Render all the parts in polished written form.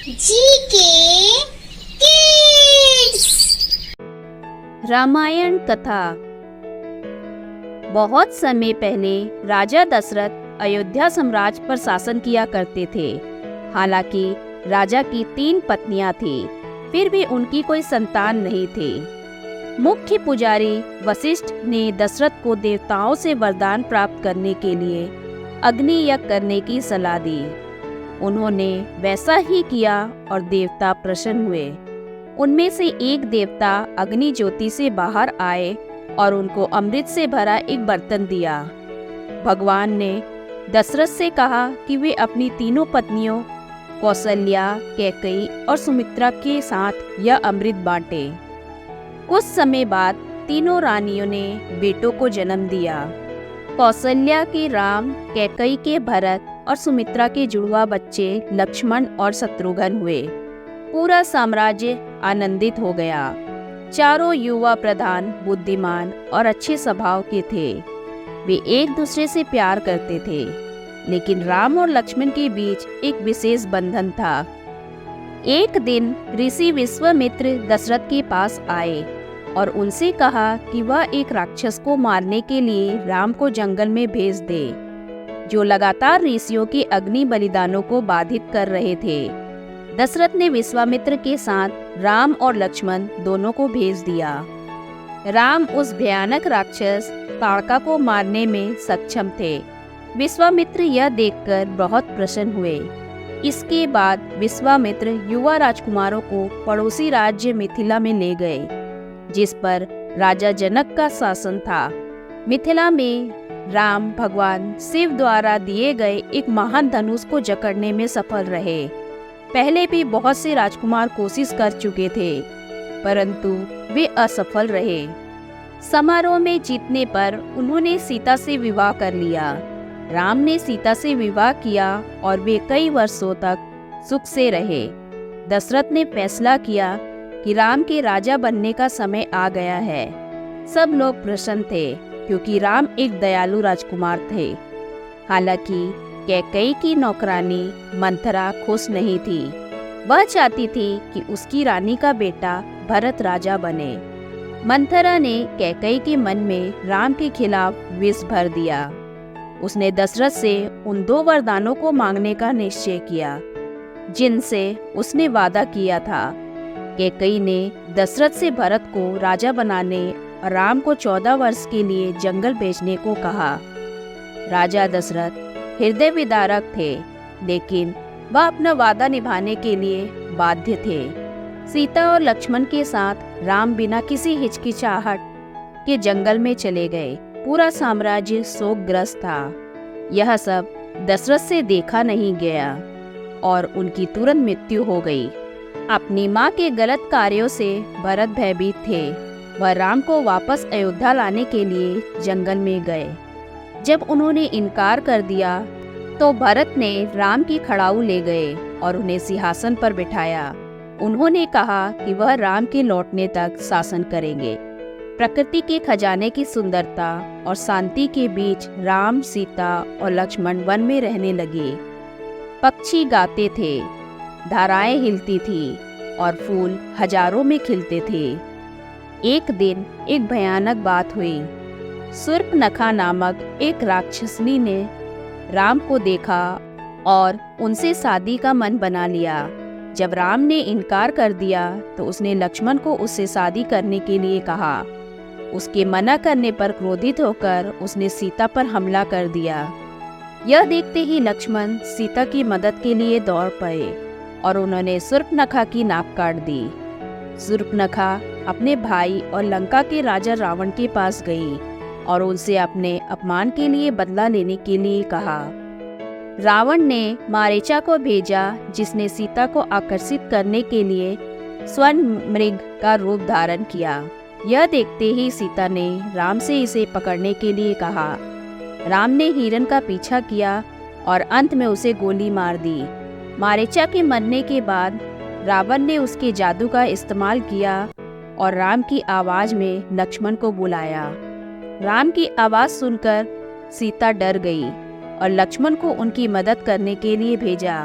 GK kids. Ramayan कथा। बहुत समय पहले राजा दशरथ अयोध्या साम्राज्य पर शासन किया करते थे। हालांकि राजा की 3 पत्नियां थीं, फिर भी उनकी कोई संतान नहीं थी। मुख्य पुजारी वशिष्ठ ने दशरथ को देवताओं से वरदान प्राप्त करने के लिए अग्नि यज्ञ करने की सलाह दी। उन्होंने वैसा ही किया और देवता प्रसन्न हुए। उनमें से एक देवता अग्नि ज्योति से बाहर आए और उनको अमृत से भरा एक बर्तन दिया। भगवान ने दशरथ से कहा कि वे अपनी तीनों पत्नियों कौसल्या, कैकेयी और सुमित्रा के साथ यह अमृत बांटे। कुछ समय बाद तीनों रानियों ने बेटों को जन्म दिया। कौसल्या के राम, कैकेयी के भरत और सुमित्रा के जुड़वा बच्चे लक्ष्मण और शत्रुघ्न हुए। पूरा साम्राज्य आनंदित हो गया। चारों युवा प्रधान, बुद्धिमान और अच्छे स्वभाव के थे। वे एक दूसरे से प्यार करते थे, लेकिन राम और लक्ष्मण के बीच एक विशेष बंधन था। एक दिन ऋषि विश्वामित्र दशरथ के पास आए और उनसे कहा कि वह एक राक्षस को मारने के लिए राम को जंगल में भेज दे, जो लगातार ऋषियों के अग्नि बलिदानों को बाधित कर रहे थे। दशरथ ने विश्वामित्र के साथ राम और लक्ष्मण दोनों को भेज दिया। राम उस भयानक राक्षस ताड़का को मारने में सक्षम थे। विश्वामित्र यह देखकर बहुत प्रसन्न हुए। इसके बाद विश्वामित्र युवा राजकुमारों को पड़ोसी राज्य मिथिला में ले गए, जिस पर राजा जनक का शासन था। मिथिला में राम भगवान शिव द्वारा दिए गए एक महान धनुष को जकड़ने में सफल रहे। पहले भी बहुत से राजकुमार कोशिश कर चुके थे, परंतु वे असफल रहे। समारोह में जीतने पर उन्होंने सीता से विवाह कर लिया। राम ने सीता से विवाह किया और वे कई वर्षों तक सुख से रहे। दशरथ ने फैसला किया कि राम के राजा बनने का समय आ गया है। सब लोग प्रसन्न थे, क्योंकि राम एक दयालु राजकुमार थे। हालांकि कैकेयी की नौकरानी मंथरा खुश नहीं थी। वह चाहती थी कि उसकी रानी का बेटा भरत राजा बने। मंथरा ने कैकेयी के मन में राम के खिलाफ विष भर दिया। उसने दशरथ से उन 2 वरदानों को मांगने का निश्चय किया, जिनसे उसने वादा किया था। कैकेयी ने दशरथ से भरत को राजा बनाने और राम को 14 वर्ष के लिए जंगल भेजने को कहा। राजा दशरथ हृदय विदारक थे, लेकिन वह अपना वादा निभाने के लिए बाध्य थे। सीता और लक्ष्मण के साथ राम बिना किसी हिचकिचाहट के जंगल में चले गए। पूरा साम्राज्य शोकग्रस्त था। यह सब दशरथ से देखा नहीं गया और उनकी तुरंत मृत्यु हो गई। अपनी माँ के गलत कार्यों से भरत भयभीत थे। वह राम को वापस अयोध्या लाने के लिए जंगल में गए। जब उन्होंने इनकार कर दिया, तो भरत ने राम की खड़ाऊ ले गए और उन्हें सिंहासन पर बिठाया। उन्होंने कहा कि वह राम के लौटने तक शासन करेंगे। प्रकृति के खजाने की सुंदरता और शांति के बीच राम, सीता और लक्ष्मण वन में रहने लगे। पक्षी गाते थे, धाराएं हिलती थी और फूल हजारों में खिलते थे। एक दिन एक भयानक बात हुई। शूर्पणखा नामक एक राक्षसनी ने राम को देखा और उनसे शादी का मन बना लिया। जब राम ने इनकार कर दिया, तो उसने लक्ष्मण को उससे शादी करने के लिए कहा। उसके मना करने पर क्रोधित होकर उसने सीता पर हमला कर दिया। यह देखते ही लक्ष्मण सीता की मदद के लिए दौड़ पड़े और उन्होंने शूर्पणखा की नाक काट दी। शूर्पणखा अपने भाई और लंका के राजा रावण के पास गई और उनसे अपने अपमान के लिए बदला लेने के लिए कहा। रावण ने मारीचा को भेजा, जिसने सीता को आकर्षित करने के लिए स्वर्ण मृग का रूप धारण किया। यह देखते ही सीता ने राम से इसे पकड़ने के लिए कहा। राम ने हिरण का पीछा किया और अंत में उसे गोली मार दी। मारीचा के मरने के बाद रावण ने उसके जादू का इस्तेमाल किया और राम की आवाज में लक्ष्मण को बुलाया। राम की आवाज सुनकर सीता डर गई और लक्ष्मण को उनकी मदद करने के लिए भेजा।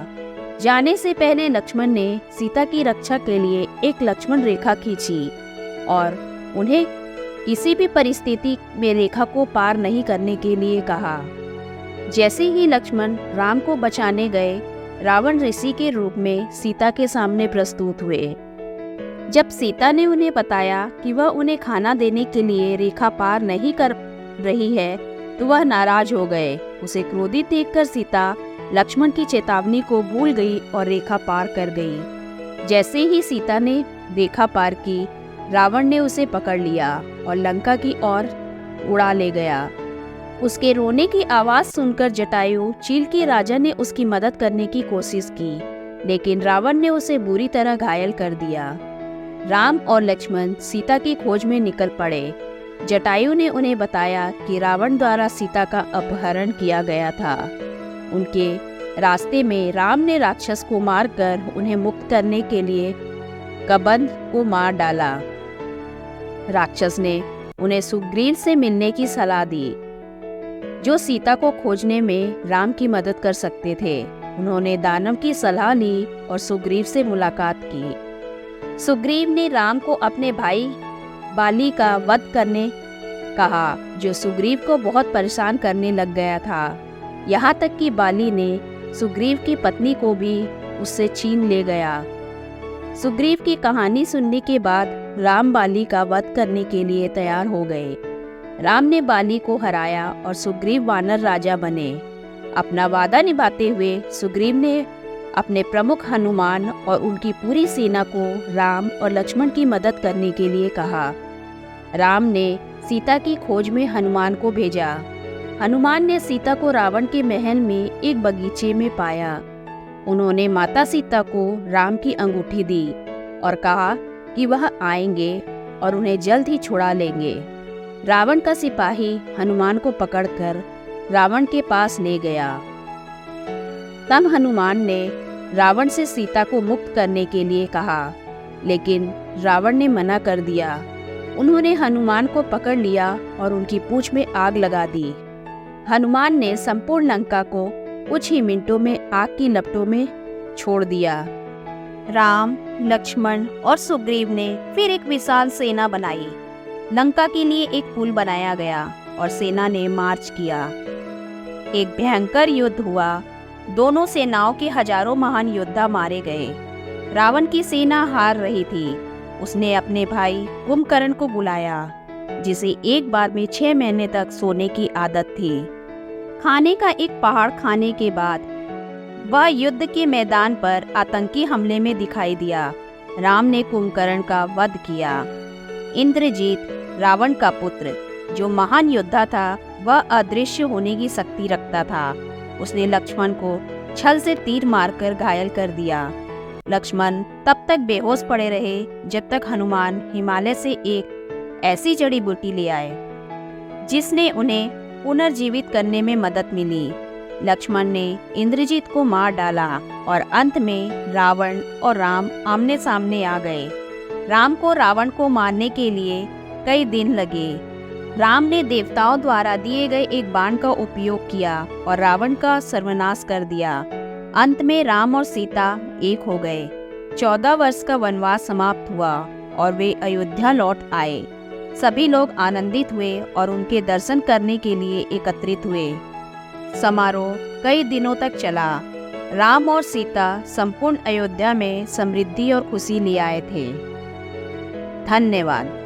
जाने से पहले लक्ष्मण ने सीता की रक्षा के लिए एक लक्ष्मण रेखा खींची और उन्हें किसी भी परिस्थिति में रेखा को पार नहीं करने के लिए कहा। जैसे ही लक्ष्मण राम को बचाने गए, रावण ऋषि के रूप में सीता के सामने प्रस्तुत हुए। जब सीता ने उन्हें बताया कि वह उन्हें खाना देने के लिए रेखा पार नहीं कर रही है, तो वह नाराज हो गए। उसे क्रोधित देखकर सीता लक्ष्मण की चेतावनी को भूल गई और रेखा पार कर गई। जैसे ही सीता ने रेखा पार की, रावण ने उसे पकड़ लिया और लंका की ओर उड़ा ले गया। उसके रोने की आवाज़ सुनकर जटायु, चील के राजा, ने उसकी मदद करने की कोशिश की, लेकिन रावण ने उसे बुरी तरह घायल कर दिया। राम और लक्ष्मण सीता की खोज में निकल पड़े। जटायु ने उन्हें बताया कि रावण द्वारा सीता का अपहरण किया गया था। उनके रास्ते में राम ने राक्षस को मारकर उन्हें मुक्त करने के लिए कबंध को मार डाला। राक्षस ने उन्हें सुग्रीव से मिलने की सलाह दी, जो सीता को खोजने में राम की मदद कर सकते थे। उन्होंने दानव की सलाह ली और सुग्रीव से मुलाकात की। सुग्रीव ने राम को अपने भाई बाली का वध करने कहा, जो सुग्रीव को बहुत परेशान करने लग गया था। यहाँ तक कि बाली ने सुग्रीव की पत्नी को भी उससे छीन ले गया। सुग्रीव की कहानी सुनने के बाद राम बाली का वध करने के लिए तैयार हो गए। राम ने बाली को हराया और सुग्रीव वानर राजा बने। अपना वादा निभाते हुए सुग्रीव ने अपने प्रमुख हनुमान और उनकी पूरी सेना को राम और लक्ष्मण की मदद करने के लिए कहा। राम ने सीता की खोज में हनुमान को भेजा। हनुमान ने सीता को रावण के महल में एक बगीचे में पाया। उन्होंने माता सीता को राम की अंगूठी दी और कहा कि वह आएंगे और उन्हें जल्द ही छुड़ा लेंगे। रावण का सिपाही हनुमान को पकड़कर रावण के पास ले गया। तब हनुमान ने रावण से सीता को मुक्त करने के लिए कहा, लेकिन रावण ने मना कर दिया। उन्होंने हनुमान को पकड़ लिया और उनकी पूंछ में आग लगा दी। हनुमान ने संपूर्ण लंका को कुछ ही मिनटों में आग की लपटों में छोड़ दिया। राम, लक्ष्मण और सुग्रीव ने फिर एक विशाल सेना बनाई। लंका के लिए एक पुल बनाया गया और सेना ने मार्च किया। एक भयंकर युद्ध हुआ। दोनों सेनाओं के हजारों महान योद्धा मारे गए। रावण की सेना हार रही थी। उसने अपने भाई कुंभकर्ण को बुलाया, जिसे एक बार में 6 महीने तक सोने की आदत थी। खाने का एक पहाड़ खाने के बाद वह युद्ध के मैदान पर आतंकी हमले में दिखाई दिया। राम ने कुंभकर्ण का वध किया। इंद्रजीत, रावण का पुत्र, जो महान योद्धा था, वह अदृश्य होने की शक्ति रखता था। उसने लक्ष्मण को छल से तीर मारकर घायल कर दिया। लक्ष्मण तब तक बेहोश पड़े रहे जब तक हनुमान हिमालय से एक ऐसी जड़ी बूटी ले आए जिसने उन्हें पुनर्जीवित करने में मदद मिली। लक्ष्मण ने इंद्रजीत को मार डाला और अंत में रावण और राम आमने सामने आ गए। राम को रावण को मारने के लिए कई दिन लगे। राम ने देवताओं द्वारा दिए गए एक बाण का उपयोग किया और रावण का सर्वनाश कर दिया। अंत में राम और सीता एक हो गए। 14 वर्ष का वनवास समाप्त हुआ और वे अयोध्या लौट आए। सभी लोग आनंदित हुए और उनके दर्शन करने के लिए एकत्रित हुए। समारोह कई दिनों तक चला। राम और सीता संपूर्ण अयोध्या में समृद्धि और खुशी ले आए थे। धन्यवाद।